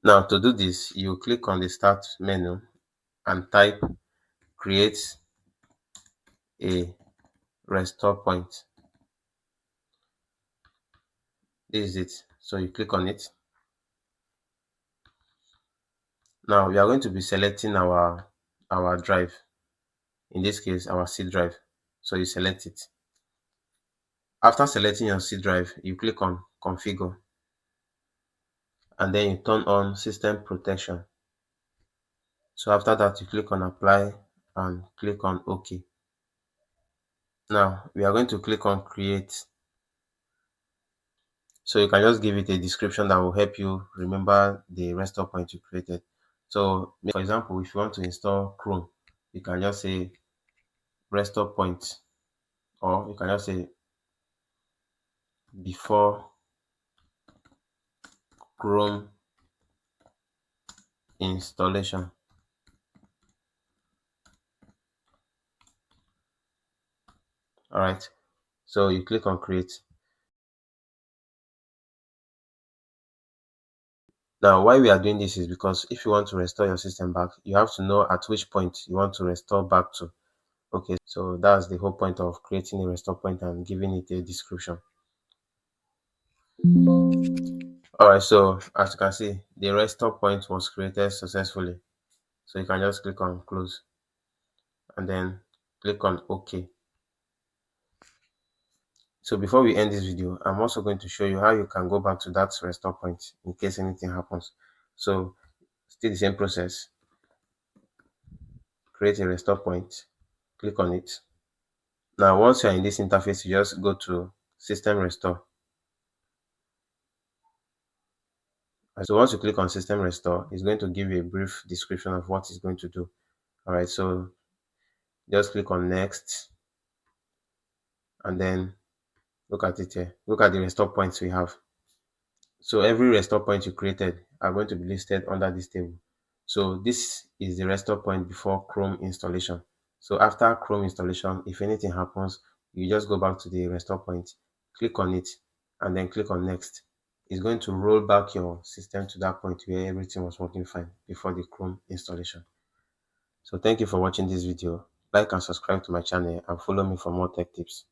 Now to do this, you click on the start menu and type create a restore point. This is it. So you click on it. Now we are going to be selecting our drive, in this case our C drive. So you select it. After selecting your C drive, you click on configure and then you turn on system protection. So after that, you click on apply and click on OK. Now we are going to click on create. So you can just give it a description that will help you remember the restore point you created. So for example, if you want to install Chrome, you can just say restore point, or you can just say before Chrome installation. All right. So you click on create. Now, why we are doing this is because if you want to restore your system back, you have to know at which point you want to restore back to. Okay, so that's the whole point of creating a restore point and giving it a description. All right, so as you can see, the restore point was created successfully. So you can just click on close and then click on OK. So before we end this video, I'm also going to show you how you can go back to that restore point in case anything happens. So still the same process. Create a restore point, click on it. Now once you're in this interface, you just go to system restore. So once you click on system restore, it's going to give you a brief description of what it's going to do. All right, so just click on next and then look at it here. Look at the restore points we have. So every restore point you created are going to be listed under this table. So this is the restore point before Chrome installation. So after Chrome installation, if anything happens, you just go back to the restore point, click on it, and then click on next. It's going to roll back your system to that point where everything was working fine before the Chrome installation. So thank you for watching this video. Like and subscribe to my channel and follow me for more tech tips.